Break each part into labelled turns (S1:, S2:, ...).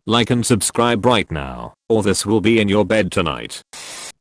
S1: Like and subscribe right now, or this will be in your bed tonight.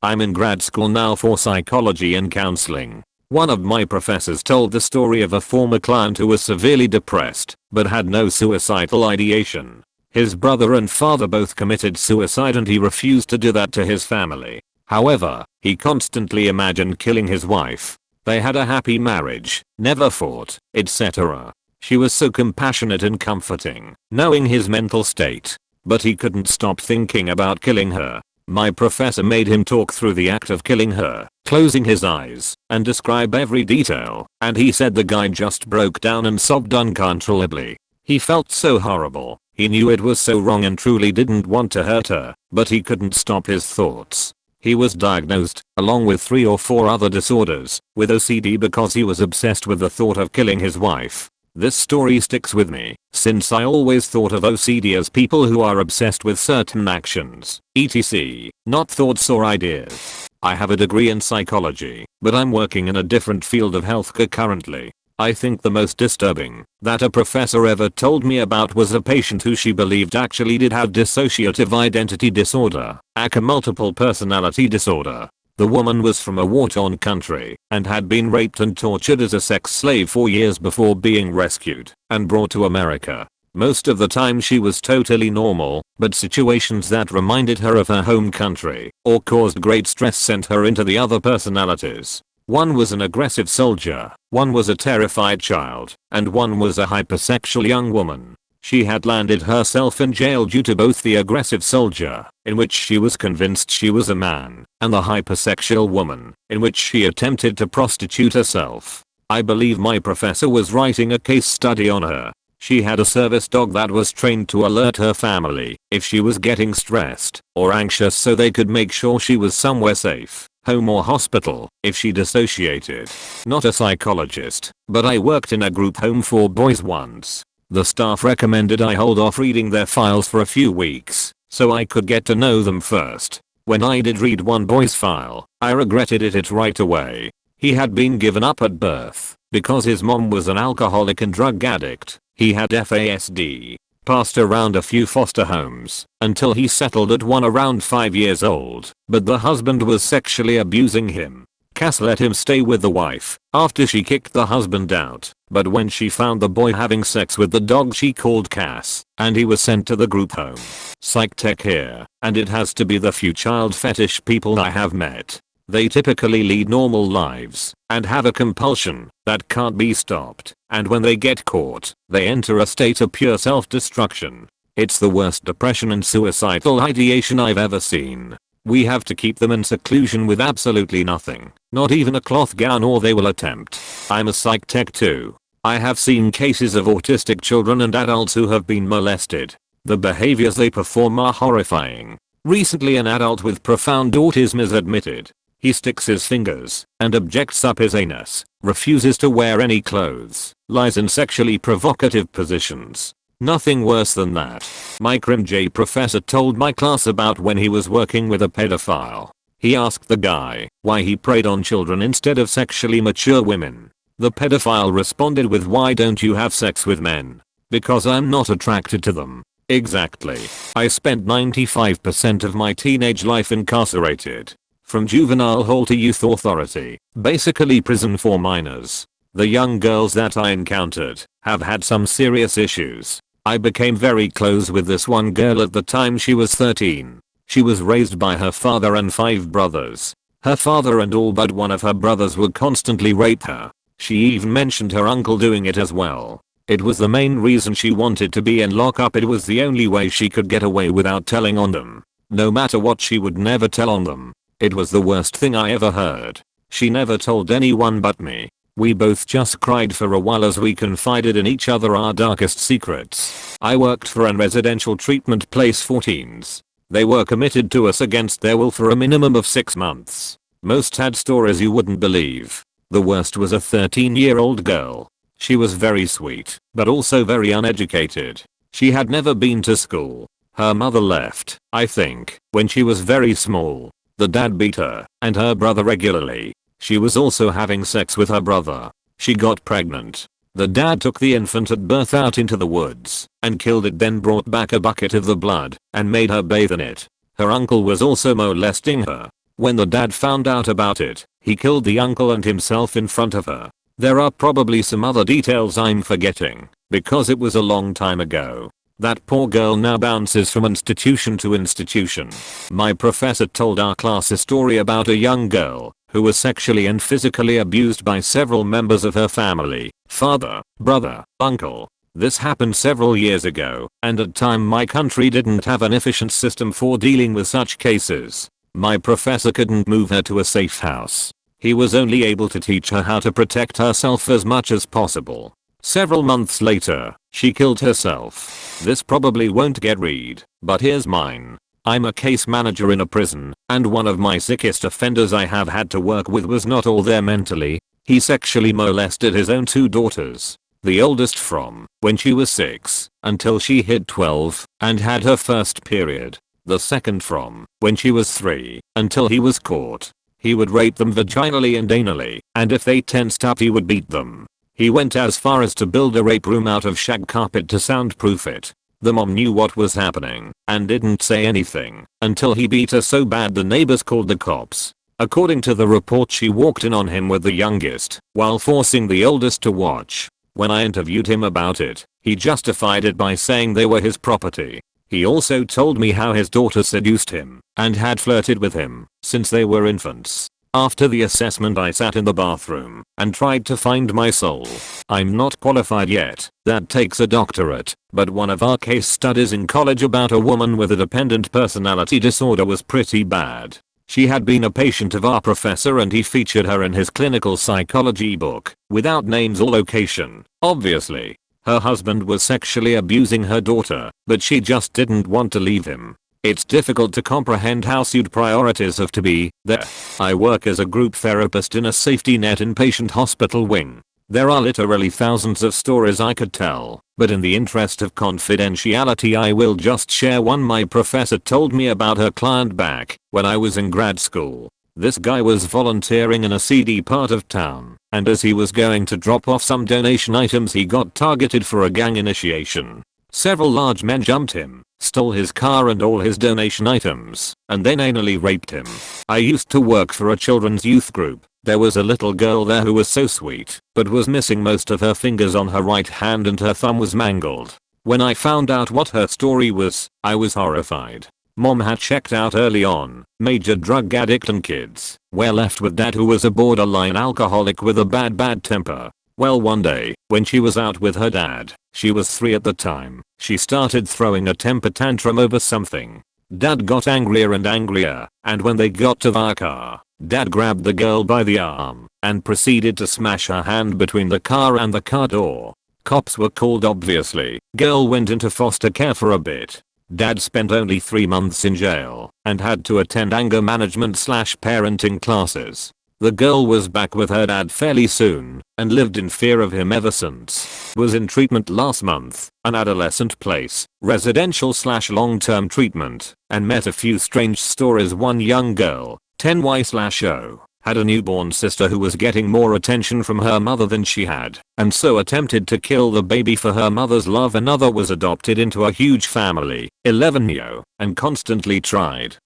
S1: I'm in grad school now for psychology and counseling. One of my professors told the story of a former client who was severely depressed, but had no suicidal ideation. His brother and father both committed suicide and he refused to do that to his family. However, he constantly imagined killing his wife. They had a happy marriage, never fought, etc. She was so compassionate and comforting, knowing his mental state. But he couldn't stop thinking about killing her. My professor made him talk through the act of killing her, closing his eyes, and describe every detail, and he said the guy just broke down and sobbed uncontrollably. He felt so horrible. He knew it was so wrong and truly didn't want to hurt her, but he couldn't stop his thoughts. He was diagnosed, along with 3 or 4 other disorders, with OCD because he was obsessed with the thought of killing his wife. This story sticks with me, since I always thought of OCD as people who are obsessed with certain actions, etc., not thoughts or ideas. I have a degree in psychology, but I'm working in a different field of healthcare currently. I think the most disturbing that a professor ever told me about was a patient who she believed actually did have dissociative identity disorder, aka multiple personality disorder. The woman was from a war-torn country and had been raped and tortured as a sex slave for years before being rescued and brought to America. Most of the time she was totally normal, but situations that reminded her of her home country or caused great stress sent her into the other personalities. One was an aggressive soldier, one was a terrified child, and one was a hypersexual young woman. She had landed herself in jail due to both the aggressive soldier, in which she was convinced she was a man, and the hypersexual woman, in which she attempted to prostitute herself. I believe my professor was writing a case study on her. She had a service dog that was trained to alert her family if she was getting stressed or anxious so they could make sure she was somewhere safe, home or hospital, if she dissociated. Not a psychologist, but I worked in a group home for boys once. The staff recommended I hold off reading their files for a few weeks, so I could get to know them first. When I did read one boy's file, I regretted it right away. He had been given up at birth because his mom was an alcoholic and drug addict. He had FASD, passed around a few foster homes until he settled at one around 5 years old, but the husband was sexually abusing him. Cass let him stay with the wife after she kicked the husband out, but when she found the boy having sex with the dog she called Cass, and he was sent to the group home. Psych tech here, and it has to be the few child fetish people I have met. They typically lead normal lives and have a compulsion that can't be stopped, and when they get caught, they enter a state of pure self-destruction. It's the worst depression and suicidal ideation I've ever seen. We have to keep them in seclusion with absolutely nothing, not even a cloth gown, or they will attempt. I'm a psych tech too. I have seen cases of autistic children and adults who have been molested. The behaviors they perform are horrifying. Recently an adult with profound autism is admitted. He sticks his fingers and objects up his anus, refuses to wear any clothes, lies in sexually provocative positions. Nothing worse than that. My Crim J professor told my class about when he was working with a pedophile. He asked the guy why he preyed on children instead of sexually mature women. The pedophile responded with, "Why don't you have sex with men?" "Because I'm not attracted to them." Exactly. I spent 95% of my teenage life incarcerated. From juvenile hall to youth authority, basically prison for minors. The young girls that I encountered have had some serious issues. I became very close with this one girl at the time. She was 13. She was raised by her father and 5 brothers. Her father and all but one of her brothers would constantly rape her. She even mentioned her uncle doing it as well. It was the main reason she wanted to be in lockup. It was the only way she could get away without telling on them. No matter what, she would never tell on them. It was the worst thing I ever heard. She never told anyone but me. We both just cried for a while as we confided in each other our darkest secrets. I worked for a residential treatment place for teens. They were committed to us against their will for a minimum of 6 months. Most had stories you wouldn't believe. The worst was a 13-year-old girl. She was very sweet, but also very uneducated. She had never been to school. Her mother left, I think, when she was very small. The dad beat her and her brother regularly. She was also having sex with her brother. She got pregnant. The dad took the infant at birth out into the woods and killed it, then brought back a bucket of the blood and made her bathe in it. Her uncle was also molesting her. When the dad found out about it, he killed the uncle and himself in front of her. There are probably some other details I'm forgetting because it was a long time ago. That poor girl now bounces from institution to institution. My professor told our class a story about a young girl who was sexually and physically abused by several members of her family, father, brother, uncle. This happened several years ago, and at the time my country didn't have an efficient system for dealing with such cases. My professor couldn't move her to a safe house. He was only able to teach her how to protect herself as much as possible. Several months later, she killed herself. This probably won't get read, but here's mine. I'm a case manager in a prison, and one of my sickest offenders I have had to work with was not all there mentally. He sexually molested his own 2 daughters. The oldest from when she was 6 until she hit 12 and had her first period. The second from when she was 3 until he was caught. He would rape them vaginally and anally, and if they tensed up he would beat them. He went as far as to build a rape room out of shag carpet to soundproof it. The mom knew what was happening and didn't say anything until he beat her so bad the neighbors called the cops. According to the report, she walked in on him with the youngest while forcing the oldest to watch. When I interviewed him about it, he justified it by saying they were his property. He also told me how his daughter seduced him and had flirted with him since they were infants. After the assessment I sat in the bathroom and tried to find my soul. I'm not qualified yet, that takes a doctorate, but one of our case studies in college about a woman with a dependent personality disorder was pretty bad. She had been a patient of our professor and he featured her in his clinical psychology book, without names or location, obviously. Her husband was sexually abusing her daughter, but she just didn't want to leave him. It's difficult to comprehend how you'd priorities have to be there. I work as a group therapist in a safety net inpatient hospital wing. There are literally thousands of stories I could tell, but in the interest of confidentiality I will just share one my professor told me about her client back when I was in grad school. This guy was volunteering in a seedy part of town, and as he was going to drop off some donation items he got targeted for a gang initiation. Several large men jumped him, stole his car and all his donation items, and then anally raped him. I used to work for a children's youth group. There was a little girl there who was so sweet, but was missing most of her fingers on her right hand and her thumb was mangled. When I found out what her story was, I was horrified. Mom had checked out early on, major drug addict, and kids were left with dad who was a borderline alcoholic with a bad temper. Well, one day, when she was out with her dad, she was 3 at the time, she started throwing a temper tantrum over something. Dad got angrier and angrier, and when they got to the car, Dad grabbed the girl by the arm and proceeded to smash her hand between the car and the car door. Cops were called obviously. Girl went into foster care for a bit. Dad spent only 3 months in jail and had to attend anger management / parenting classes. The girl was back with her dad fairly soon and lived in fear of him ever since. Was in treatment last month, an adolescent place, residential / long-term treatment, and met a few strange stories. One young girl, 10Y/O, had a newborn sister who was getting more attention from her mother than she had, and so attempted to kill the baby for her mother's love. Another was adopted into a huge family, 11Y, and constantly tried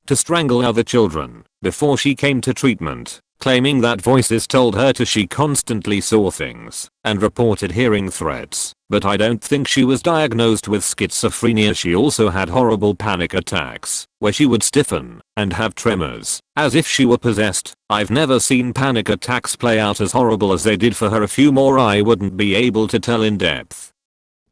S1: to strangle other children before she came to treatment, claiming that voices told her to. She constantly saw things and reported hearing threats, but I don't think she was diagnosed with schizophrenia. She also had horrible panic attacks where she would stiffen and have tremors as if she were possessed. I've never seen panic attacks play out as horrible as they did for her. A few more I wouldn't be able to tell in depth,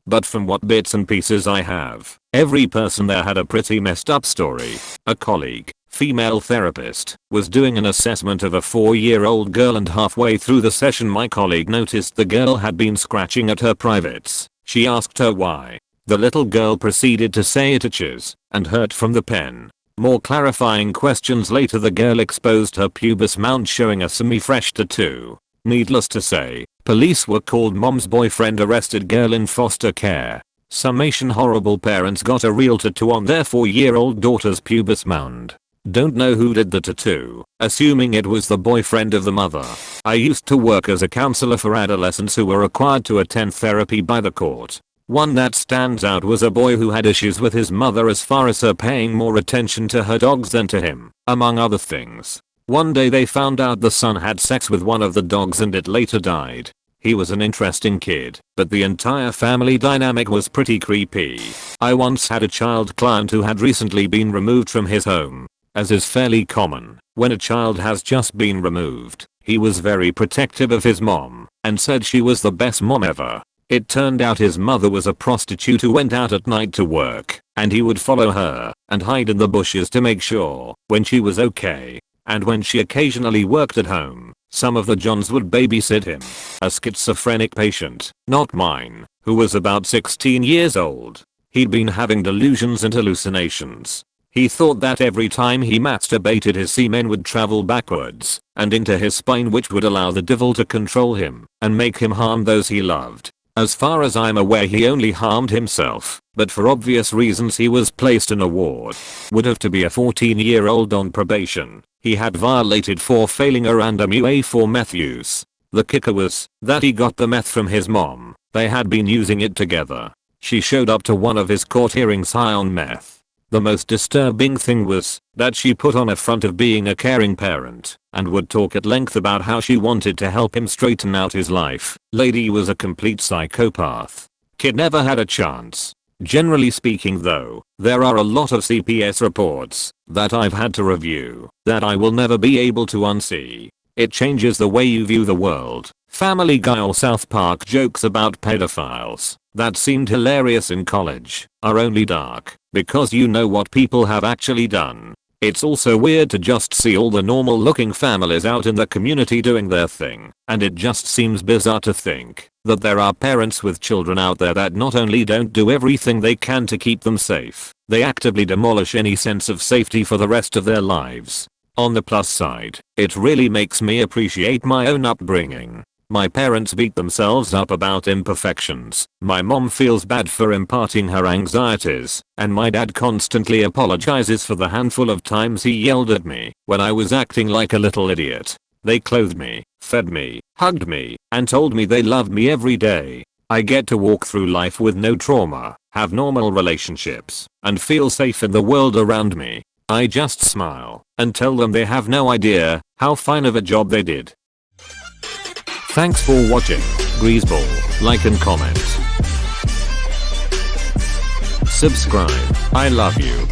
S1: but from what bits and pieces I have, every person there had a pretty messed up story. A colleague, female therapist, was doing an assessment of a 4-year-old girl, and halfway through the session my colleague noticed the girl had been scratching at her privates. She asked her why. The little girl proceeded to say it itches and hurt from the pen. More clarifying questions later, the girl exposed her pubis mound showing a semi-fresh tattoo. Needless to say, police were called. Mom's boyfriend arrested girl in foster care. Summation: horrible parents got a real tattoo on their 4-year-old daughter's pubis mound. Don't know who did the tattoo, assuming it was the boyfriend of the mother. I used to work as a counselor for adolescents who were required to attend therapy by the court. One that stands out was a boy who had issues with his mother as far as her paying more attention to her dogs than to him, among other things. One day they found out the son had sex with one of the dogs and it later died. He was an interesting kid, but the entire family dynamic was pretty creepy. I once had a child client who had recently been removed from his home. As is fairly common, when a child has just been removed, he was very protective of his mom and said she was the best mom ever. It turned out his mother was a prostitute who went out at night to work, and he would follow her and hide in the bushes to make sure when she was okay. And when she occasionally worked at home, some of the Johns would babysit him. A schizophrenic patient, not mine, who was about 16 years old. He'd been having delusions and hallucinations. He thought that every time he masturbated his semen would travel backwards and into his spine, which would allow the devil to control him and make him harm those he loved. As far as I'm aware, he only harmed himself, but for obvious reasons he was placed in a ward. Would have to be a 14-year-old on probation. He had violated for failing a random UA for meth use. The kicker was that he got the meth from his mom. They had been using it together. She showed up to one of his court hearings high on meth. The most disturbing thing was that she put on a front of being a caring parent and would talk at length about how she wanted to help him straighten out his life. Lady was a complete psychopath. Kid never had a chance. Generally speaking though, there are a lot of CPS reports that I've had to review that I will never be able to unsee. It changes the way you view the world. Family Guy or South Park jokes about pedophiles that seemed hilarious in college are only dark because you know what people have actually done. It's also weird to just see all the normal looking families out in the community doing their thing, and it just seems bizarre to think that there are parents with children out there that not only don't do everything they can to keep them safe, they actively demolish any sense of safety for the rest of their lives. On the plus side, it really makes me appreciate my own upbringing. My parents beat themselves up about imperfections. My mom feels bad for imparting her anxieties, and my dad constantly apologizes for the handful of times he yelled at me when I was acting like a little idiot. They clothed me, fed me, hugged me, and told me they loved me every day. I get to walk through life with no trauma, have normal relationships, and feel safe in the world around me. I just smile and tell them they have no idea how fine of a job they did. Thanks for watching. Greaseball, like and comment. Subscribe. I love you.